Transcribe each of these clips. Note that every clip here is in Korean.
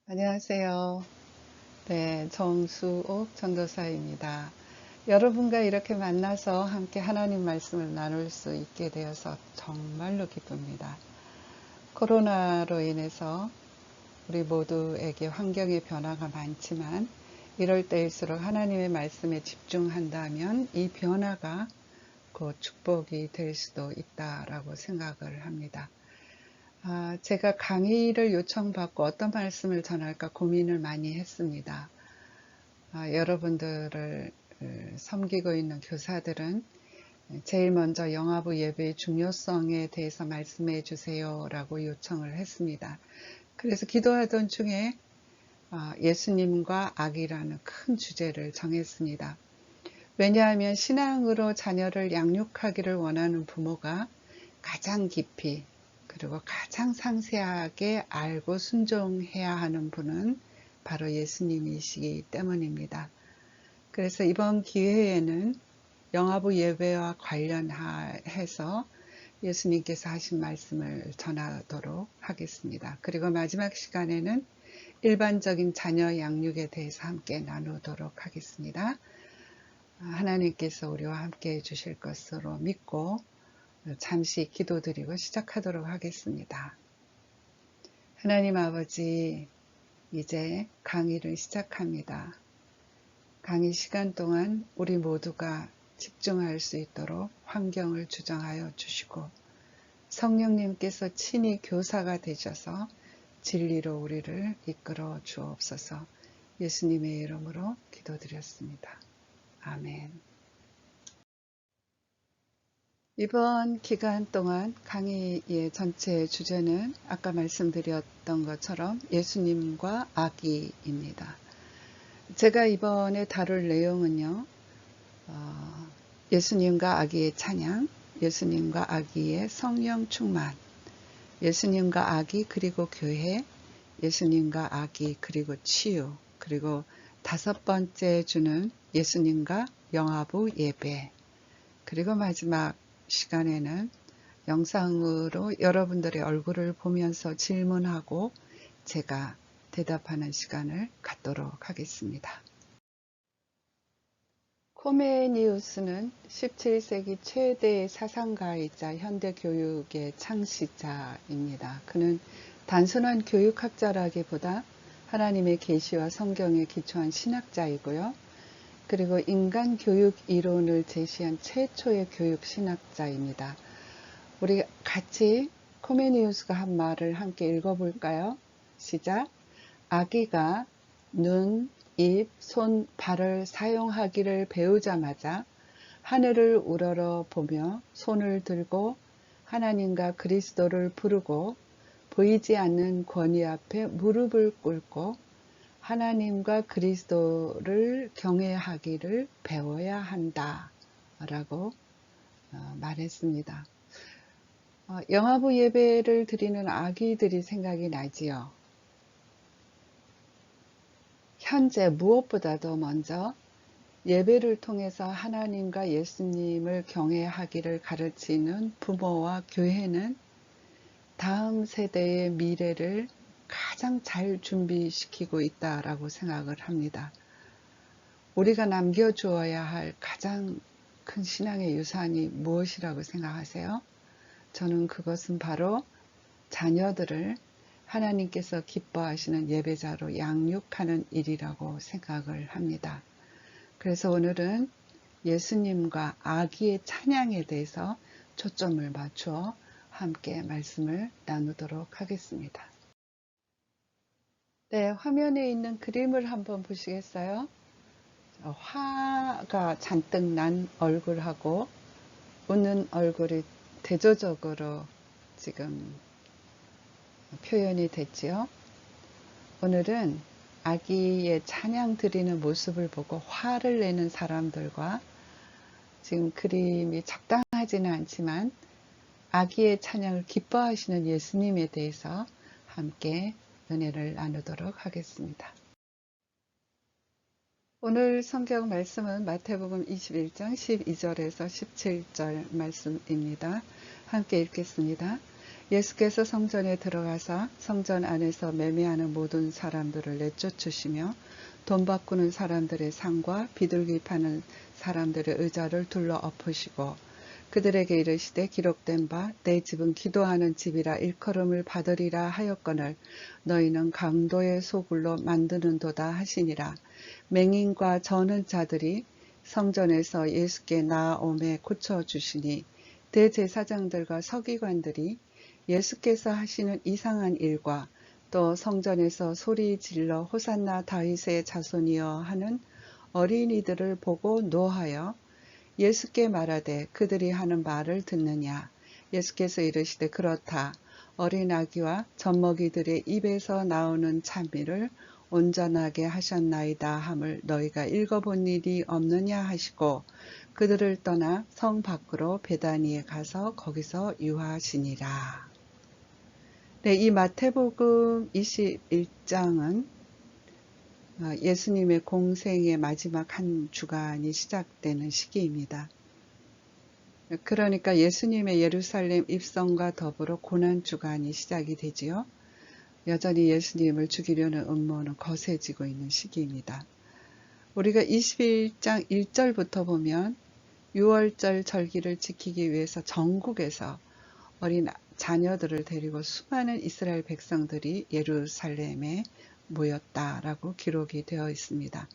안녕하세요. 네, 정수옥 전도사입니다. 여러분과 이렇게 만나서 함께 하나님 말씀을 나눌 수 있게 되어서 정말로 기쁩니다. 코로나로 인해서 우리 모두에게 환경의 변화가 많지만 이럴 때일수록 하나님의 말씀에 집중한다면 이 변화가 곧 축복이 될 수도 있다라고 생각을 합니다. 제가 강의를 요청받고 어떤 말씀을 전할까 고민을 많이 했습니다. 여러분들을 섬기고 있는 교사들은 제일 먼저 영아부 예배의 중요성에 대해서 말씀해 주세요 라고 요청을 했습니다. 그래서 기도하던 중에 예수님과 아기라는 큰 주제를 정했습니다. 왜냐하면 신앙으로 자녀를 양육하기를 원하는 부모가 가장 깊이 그리고 가장 상세하게 알고 순종해야 하는 분은 바로 예수님이시기 때문입니다. 그래서 이번 기회에는 영아부 예배와 관련해서 예수님께서 하신 말씀을 전하도록 하겠습니다. 그리고 마지막 시간에는 일반적인 자녀 양육에 대해서 함께 나누도록 하겠습니다. 하나님께서 우리와 함께 해주실 것으로 믿고 잠시 기도드리고 시작하도록 하겠습니다. 하나님 아버지, 이제 강의를 시작합니다. 강의 시간 동안 우리 모두가 집중할 수 있도록 환경을 조정하여 주시고 성령님께서 친히 교사가 되셔서 진리로 우리를 이끌어 주옵소서. 예수님의 이름으로 기도드렸습니다. 아멘. 이번 기간 동안 강의의 전체 주제는 아까 말씀드렸던 것처럼 예수님과 아기입니다. 제가 이번에 다룰 내용은요, 예수님과 아기의 찬양, 예수님과 아기의 성령 충만, 예수님과 아기 그리고 교회, 예수님과 아기 그리고 치유, 그리고 5번째 주는 예수님과 영아부 예배, 그리고 마지막 시간에는 영상으로 여러분들의 얼굴을 보면서 질문하고 제가 대답하는 시간을 갖도록 하겠습니다. 코메니우스는 17세기 최대의 사상가이자 현대교육의 창시자입니다. 그는 단순한 교육학자라기보다 하나님의 계시와 성경에 기초한 신학자이고요. 그리고 인간 교육 이론을 제시한 최초의 교육 신학자입니다. 우리 같이 코메니우스가 한 말을 함께 읽어볼까요? 시작. 아기가 눈, 입, 손, 발을 사용하기를 배우자마자 하늘을 우러러 보며 손을 들고 하나님과 그리스도를 부르고 보이지 않는 권위 앞에 무릎을 꿇고 하나님과 그리스도를 경외하기를 배워야 한다 라고 말했습니다. 영아부 예배를 드리는 아기들이 생각이 나지요. 현재 무엇보다도 먼저 예배를 통해서 하나님과 예수님을 경외하기를 가르치는 부모와 교회는 다음 세대의 미래를 가장 잘 준비시키고 있다라고 생각을 합니다. 우리가 남겨주어야 할 가장 큰 신앙의 유산이 무엇이라고 생각하세요? 저는 그것은 바로 자녀들을 하나님께서 기뻐하시는 예배자로 양육하는 일이라고 생각을 합니다. 그래서 오늘은 예수님과 아기의 찬양에 대해서 초점을 맞추어 함께 말씀을 나누도록 하겠습니다. 네, 화면에 있는 그림을 한번 보시겠어요? 화가 잔뜩 난 얼굴하고 웃는 얼굴이 대조적으로 지금 표현이 됐지요. 오늘은 아기의 찬양 드리는 모습을 보고 화를 내는 사람들과 지금 그림이 적당하지는 않지만 아기의 찬양을 기뻐하시는 예수님에 대해서 함께 은혜를 나누도록 하겠습니다. 오늘 성경 말씀은 마태복음 21장 12절에서 17절 말씀입니다. 함께 읽겠습니다. 예수께서 성전에 들어가사 성전 안에서 매매하는 모든 사람들을 내쫓으시며 돈 바꾸는 사람들의 상과 비둘기 파는 사람들의 의자를 둘러 엎으시고 그들에게 이르시되 기록된 바 내 집은 기도하는 집이라 일컬음을 받으리라 하였거늘 너희는 강도의 소굴로 만드는도다 하시니라. 맹인과 저는 자들이 성전에서 예수께 나아오매 고쳐주시니 대제사장들과 서기관들이 예수께서 하시는 이상한 일과 또 성전에서 소리 질러 호산나 다윗의 자손이여 하는 어린이들을 보고 노하여 예수께 말하되 그들이 하는 말을 듣느냐. 예수께서 이르시되 그렇다. 어린 아기와 젖먹이들의 입에서 나오는 찬미를 온전하게 하셨나이다 함을 너희가 읽어본 일이 없느냐 하시고 그들을 떠나 성 밖으로 베다니에 가서 거기서 유하시니라. 네, 이 마태복음 21장은 예수님의 공생의 마지막 한 주간이 시작되는 시기입니다. 그러니까 예수님의 예루살렘 입성과 더불어 고난주간이 시작이 되지요. 여전히 예수님을 죽이려는 음모는 거세지고 있는 시기입니다. 우리가 21장 1절부터 보면 6월절 절기를 지키기 위해서 전국에서 어린 자녀들을 데리고 수많은 이스라엘 백성들이 예루살렘에 모였다라고 기록이 되어 있습니다.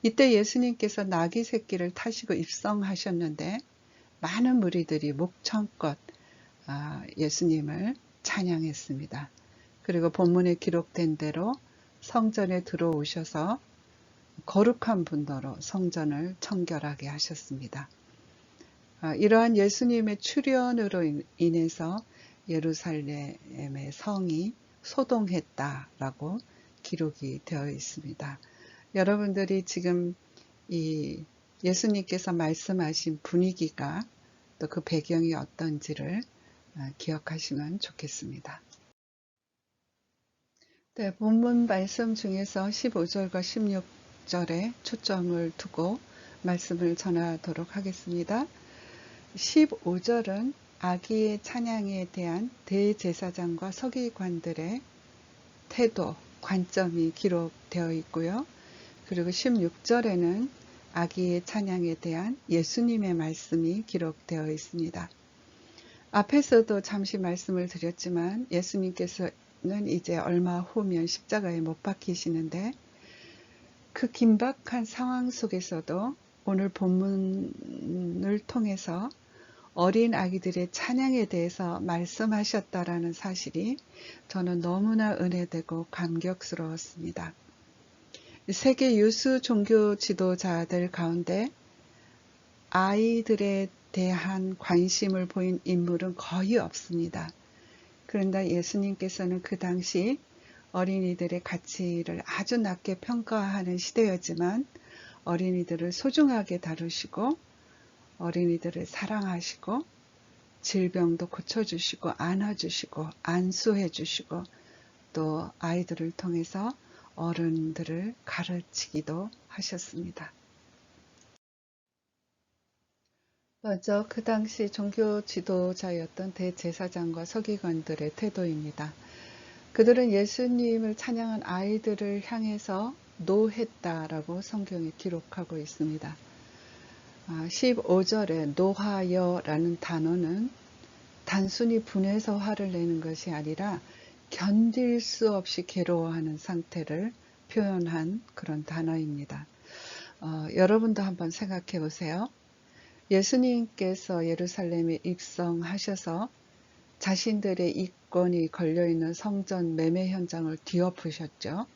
이때 예수님께서 나귀 새끼를 타시고 입성하셨는데 많은 무리들이 목청껏 예수님을 찬양했습니다. 그리고 본문에 기록된 대로 성전에 들어오셔서 거룩한 분도로 성전을 청결하게 하셨습니다. 이러한 예수님의 출현으로 인해서 예루살렘의 성이 소동했다라고 기록이 되어 있습니다. 여러분들이 지금 이 예수님께서 말씀하신 분위기가 또 그 배경이 어떤지를 기억하시면 좋겠습니다. 네, 본문 말씀 중에서 15절과 16절에 초점을 두고 말씀을 전하도록 하겠습니다. 15절은 아기의 찬양에 대한 대제사장과 서기관들의 태도, 관점이 기록되어 있고요. 그리고 16절에는 아기의 찬양에 대한 예수님의 말씀이 기록되어 있습니다. 앞에서도 잠시 말씀을 드렸지만 예수님께서는 이제 얼마 후면 십자가에 못 박히시는데 그 긴박한 상황 속에서도 오늘 본문을 통해서 어린 아기들의 찬양에 대해서 말씀하셨다라는 사실이 저는 너무나 은혜되고 감격스러웠습니다. 세계 유수 종교 지도자들 가운데 아이들에 대한 관심을 보인 인물은 거의 없습니다. 그런데 예수님께서는 그 당시 어린이들의 가치를 아주 낮게 평가하는 시대였지만 어린이들을 소중하게 다루시고 어린이들을 사랑하시고 질병도 고쳐주시고 안아주시고 안수해주시고 또 아이들을 통해서 어른들을 가르치기도 하셨습니다. 먼저 그 당시 종교 지도자였던 대제사장과 서기관들의 태도입니다. 그들은 예수님을 찬양한 아이들을 향해서 노했다라고 성경에 기록하고 있습니다. 15절에 노하여라는 단어는 단순히 분해서 화를 내는 것이 아니라 견딜 수 없이 괴로워하는 상태를 표현한 그런 단어입니다. 여러분도 한번 생각해 보세요. 예수님께서 예루살렘에 입성하셔서 자신들의 이권이 걸려있는 성전 매매 현장을 뒤엎으셨죠.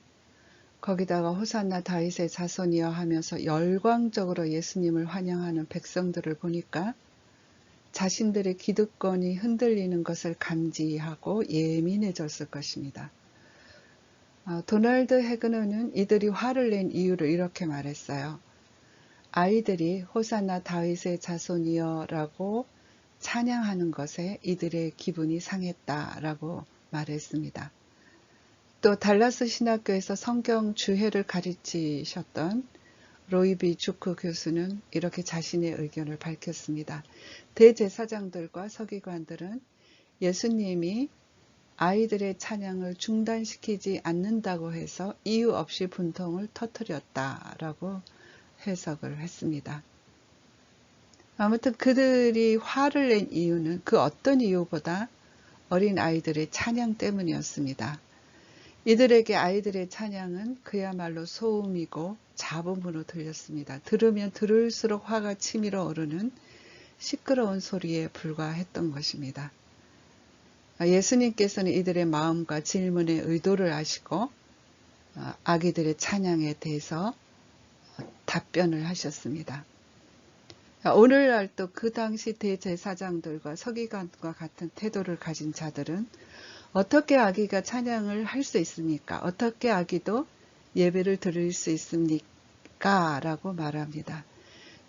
거기다가 호산나 다윗의 자손이여 하면서 열광적으로 예수님을 환영하는 백성들을 보니까 자신들의 기득권이 흔들리는 것을 감지하고 예민해졌을 것입니다. 도널드 헤그너는 이들이 화를 낸 이유를 이렇게 말했어요. 아이들이 호산나 다윗의 자손이여 라고 찬양하는 것에 이들의 기분이 상했다라고 말했습니다. 또 달라스 신학교에서 성경 주해를 가르치셨던 로이비 주크 교수는 이렇게 자신의 의견을 밝혔습니다. 대제사장들과 서기관들은 예수님이 아이들의 찬양을 중단시키지 않는다고 해서 이유 없이 분통을 터뜨렸다라고 해석을 했습니다. 아무튼 그들이 화를 낸 이유는 그 어떤 이유보다 어린 아이들의 찬양 때문이었습니다. 이들에게 아이들의 찬양은 그야말로 소음이고 잡음으로 들렸습니다. 들으면 들을수록 화가 치밀어 오르는 시끄러운 소리에 불과했던 것입니다. 예수님께서는 이들의 마음과 질문의 의도를 아시고 아기들의 찬양에 대해서 답변을 하셨습니다. 오늘날도 그 당시 대제사장들과 서기관과 같은 태도를 가진 자들은 어떻게 아기가 찬양을 할 수 있습니까? 어떻게 아기도 예배를 드릴 수 있습니까? 라고 말합니다.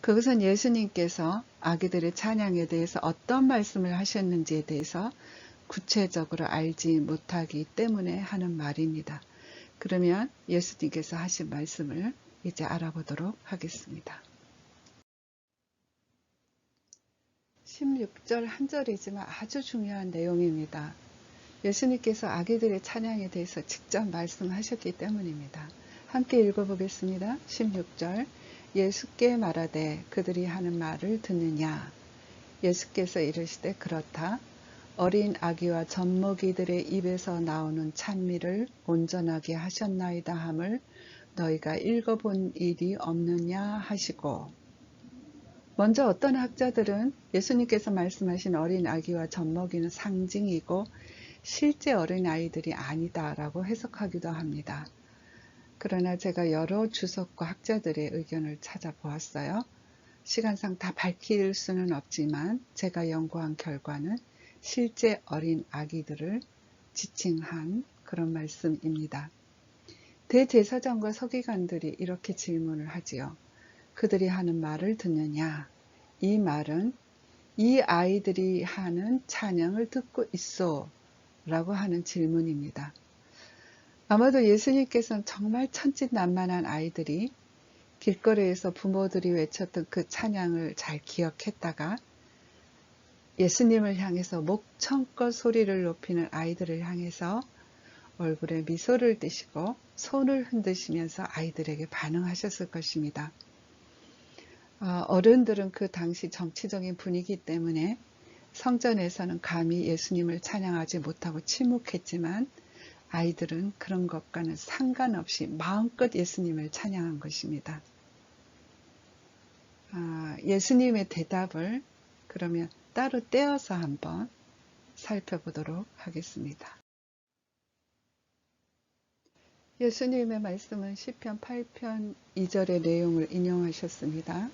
그것은 예수님께서 아기들의 찬양에 대해서 어떤 말씀을 하셨는지에 대해서 구체적으로 알지 못하기 때문에 하는 말입니다. 그러면 예수님께서 하신 말씀을 이제 알아보도록 하겠습니다. 16절 한 절이지만 아주 중요한 내용입니다. 예수님께서 아기들의 찬양에 대해서 직접 말씀하셨기 때문입니다. 함께 읽어보겠습니다. 16절 예수께 말하되 그들이 하는 말을 듣느냐. 예수께서 이르시되 그렇다. 어린 아기와 젖먹이들의 입에서 나오는 찬미를 온전하게 하셨나이다 함을 너희가 읽어본 일이 없느냐 하시고, 먼저 어떤 학자들은 예수님께서 말씀하신 어린 아기와 젖먹이는 상징이고 실제 어린 아이들이 아니다라고 해석하기도 합니다. 그러나 제가 여러 주석과 학자들의 의견을 찾아보았어요. 시간상 다 밝힐 수는 없지만 제가 연구한 결과는 실제 어린 아기들을 지칭한 그런 말씀입니다. 대제사장과 서기관들이 이렇게 질문을 하지요. 그들이 하는 말을 듣느냐? 이 말은 이 아이들이 하는 찬양을 듣고 있어 라고 하는 질문입니다. 아마도 예수님께서는 정말 천진난만한 아이들이 길거리에서 부모들이 외쳤던 그 찬양을 잘 기억했다가 예수님을 향해서 목청껏 소리를 높이는 아이들을 향해서 얼굴에 미소를 띠시고 손을 흔드시면서 아이들에게 반응하셨을 것입니다. 어른들은 그 당시 정치적인 분위기 때문에 성전에서는 감히 예수님을 찬양하지 못하고 침묵했지만 아이들은 그런 것과는 상관없이 마음껏 예수님을 찬양한 것입니다. 예수님의 대답을 그러면 따로 떼어서 한번 살펴보도록 하겠습니다. 예수님의 말씀은 시편 8편 2절의 내용을 인용하셨습니다.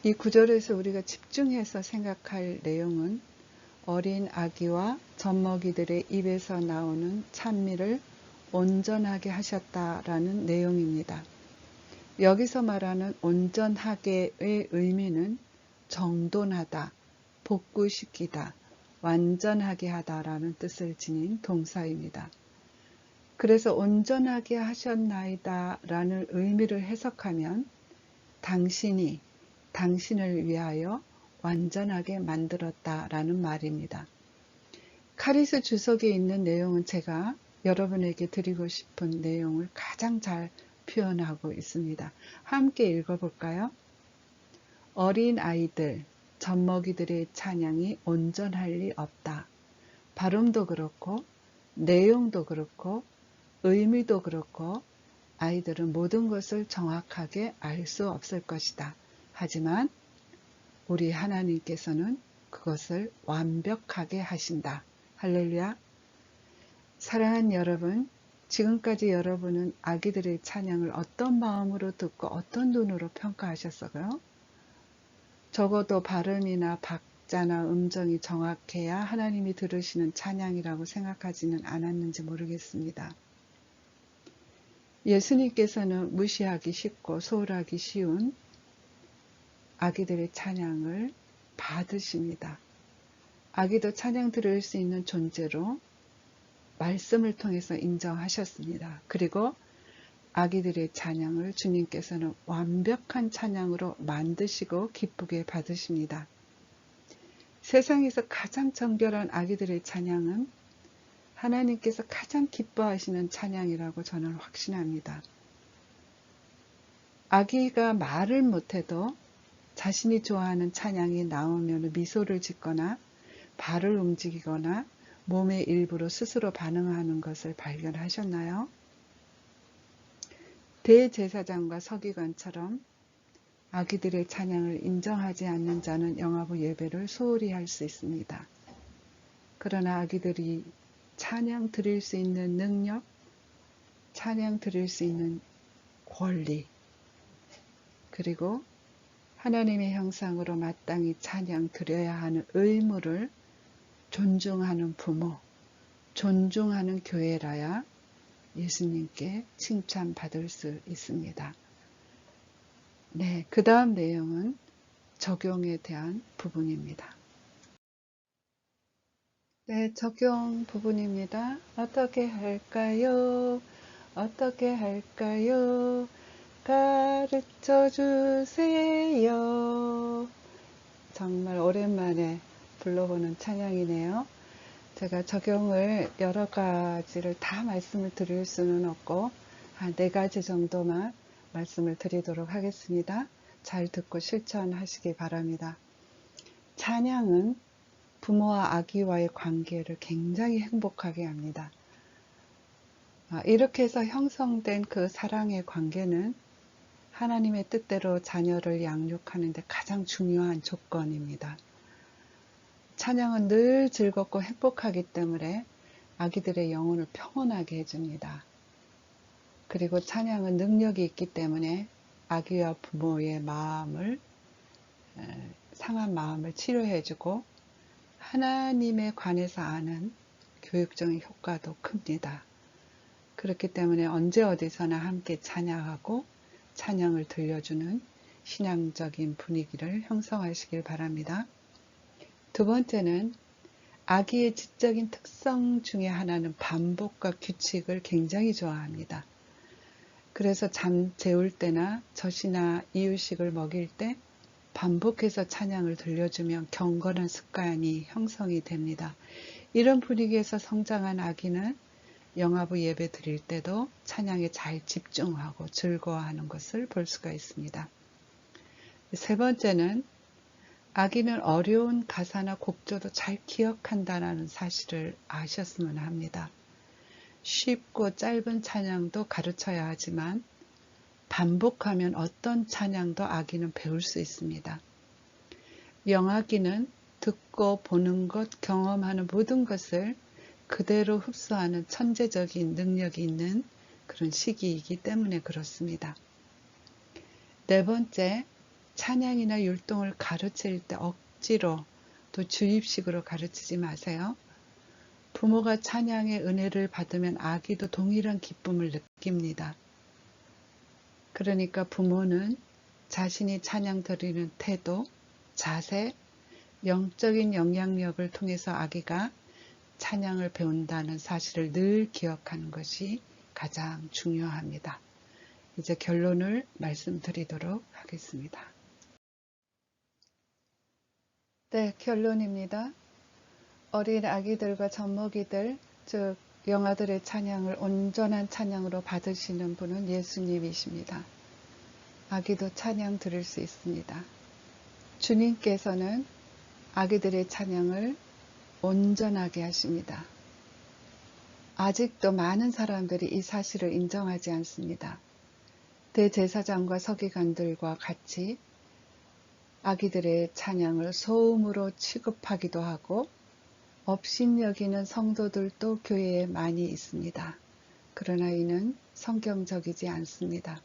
이 구절에서 우리가 집중해서 생각할 내용은 어린 아기와 젖먹이들의 입에서 나오는 찬미를 온전하게 하셨다라는 내용입니다. 여기서 말하는 온전하게의 의미는 정돈하다, 복구시키다, 완전하게 하다라는 뜻을 지닌 동사입니다. 그래서 온전하게 하셨나이다 라는 의미를 해석하면 당신이 당신을 위하여 완전하게 만들었다라는 말입니다. 카리스 주석에 있는 내용은 제가 여러분에게 드리고 싶은 내용을 가장 잘 표현하고 있습니다. 함께 읽어볼까요? 어린 아이들, 젖먹이들의 찬양이 온전할 리 없다. 발음도 그렇고 내용도 그렇고 의미도 그렇고 아이들은 모든 것을 정확하게 알 수 없을 것이다. 하지만 우리 하나님께서는 그것을 완벽하게 하신다. 할렐루야. 사랑하는 여러분, 지금까지 여러분은 아기들의 찬양을 어떤 마음으로 듣고 어떤 눈으로 평가하셨어요? 적어도 발음이나 박자나 음정이 정확해야 하나님이 들으시는 찬양이라고 생각하지는 않았는지 모르겠습니다. 예수님께서는 무시하기 쉽고 소홀하기 쉬운 아기들의 찬양을 받으십니다. 아기도 찬양 들을 수 있는 존재로 말씀을 통해서 인정하셨습니다. 그리고 아기들의 찬양을 주님께서는 완벽한 찬양으로 만드시고 기쁘게 받으십니다. 세상에서 가장 정결한 아기들의 찬양은 하나님께서 가장 기뻐하시는 찬양이라고 저는 확신합니다. 아기가 말을 못해도 자신이 좋아하는 찬양이 나오면 미소를 짓거나 발을 움직이거나 몸의 일부로 스스로 반응하는 것을 발견하셨나요? 대제사장과 서기관처럼 아기들의 찬양을 인정하지 않는 자는 영화부 예배를 소홀히 할 수 있습니다. 그러나 아기들이 찬양 드릴 수 있는 능력, 찬양 드릴 수 있는 권리, 그리고 하나님의 형상으로 마땅히 찬양 드려야 하는 의무를 존중하는 부모, 존중하는 교회라야 예수님께 칭찬받을 수 있습니다. 네, 그 다음 내용은 적용에 대한 부분입니다. 네, 적용 부분입니다. 어떻게 할까요? 어떻게 할까요? 가르쳐 주세요. 정말 오랜만에 불러보는 찬양이네요. 제가 적용을 여러 가지를 다 말씀을 드릴 수는 없고 한 4가지 정도만 말씀을 드리도록 하겠습니다. 잘 듣고 실천하시기 바랍니다. 찬양은 부모와 아기와의 관계를 굉장히 행복하게 합니다. 이렇게 해서 형성된 그 사랑의 관계는 하나님의 뜻대로 자녀를 양육하는 데 가장 중요한 조건입니다. 찬양은 늘 즐겁고 행복하기 때문에 아기들의 영혼을 평온하게 해줍니다. 그리고 찬양은 능력이 있기 때문에 아기와 부모의 마음을, 상한 마음을 치료해주고 하나님에 관해서 아는 교육적인 효과도 큽니다. 그렇기 때문에 언제 어디서나 함께 찬양하고 찬양을 들려주는 신앙적인 분위기를 형성하시길 바랍니다. 두 번째는 아기의 지적인 특성 중에 하나는 반복과 규칙을 굉장히 좋아합니다. 그래서 잠 재울 때나 젖이나 이유식을 먹일 때 반복해서 찬양을 들려주면 경건한 습관이 형성이 됩니다. 이런 분위기에서 성장한 아기는 영화부 예배 드릴 때도 찬양에 잘 집중하고 즐거워하는 것을 볼 수가 있습니다. 세 번째는 아기는 어려운 가사나 곡조도 잘 기억한다는 사실을 아셨으면 합니다. 쉽고 짧은 찬양도 가르쳐야 하지만 반복하면 어떤 찬양도 아기는 배울 수 있습니다. 영아기는 듣고 보는 것, 경험하는 모든 것을 그대로 흡수하는 천재적인 능력이 있는 그런 시기이기 때문에 그렇습니다. 네 번째, 찬양이나 율동을 가르칠 때 억지로 또 주입식으로 가르치지 마세요. 부모가 찬양의 은혜를 받으면 아기도 동일한 기쁨을 느낍니다. 그러니까 부모는 자신이 찬양 드리는 태도, 자세, 영적인 영향력을 통해서 아기가 찬양을 배운다는 사실을 늘 기억하는 것이 가장 중요합니다. 이제 결론을 말씀드리도록 하겠습니다. 네, 결론입니다. 어린 아기들과 젖먹이들, 즉 영아들의 찬양을 온전한 찬양으로 받으시는 분은 예수님이십니다. 아기도 찬양 드릴 수 있습니다. 주님께서는 아기들의 찬양을 온전하게 하십니다. 아직도 많은 사람들이 이 사실을 인정하지 않습니다. 대제사장과 서기관들과 같이 아기들의 찬양을 소음으로 취급하기도 하고 업신여기는 성도들도 교회에 많이 있습니다. 그러나 이는 성경적이지 않습니다.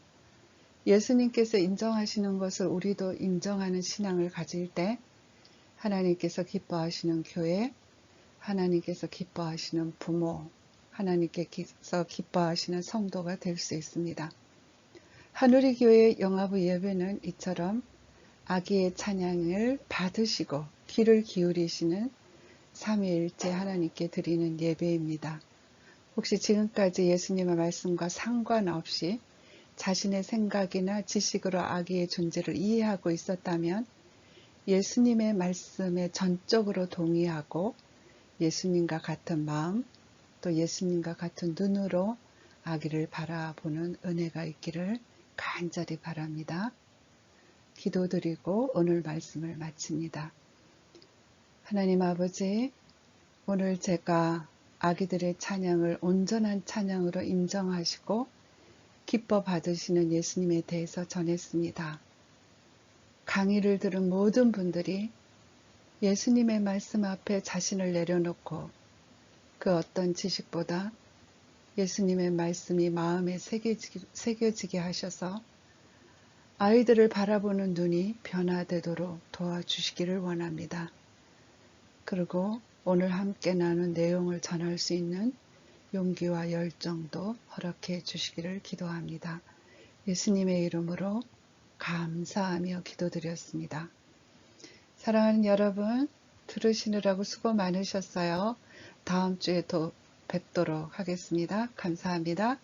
예수님께서 인정하시는 것을 우리도 인정하는 신앙을 가질 때 하나님께서 기뻐하시는 교회, 하나님께서 기뻐하시는 부모, 하나님께서 기뻐하시는 성도가 될 수 있습니다. 하누리 교회의 영화부 예배는 이처럼 아기의 찬양을 받으시고 귀를 기울이시는 삼위일체 하나님께 드리는 예배입니다. 혹시 지금까지 예수님의 말씀과 상관없이 자신의 생각이나 지식으로 아기의 존재를 이해하고 있었다면 예수님의 말씀에 전적으로 동의하고 예수님과 같은 마음, 또 예수님과 같은 눈으로 아기를 바라보는 은혜가 있기를 간절히 바랍니다. 기도드리고 오늘 말씀을 마칩니다. 하나님 아버지, 오늘 제가 아기들의 찬양을 온전한 찬양으로 인정하시고 기뻐 받으시는 예수님에 대해서 전했습니다. 강의를 들은 모든 분들이 예수님의 말씀 앞에 자신을 내려놓고 그 어떤 지식보다 예수님의 말씀이 마음에 새겨지게 하셔서 아이들을 바라보는 눈이 변화되도록 도와주시기를 원합니다. 그리고 오늘 함께 나눈 내용을 전할 수 있는 용기와 열정도 허락해 주시기를 기도합니다. 예수님의 이름으로 감사하며 기도드렸습니다. 사랑하는 여러분, 들으시느라고 수고 많으셨어요. 다음 주에 또 뵙도록 하겠습니다. 감사합니다.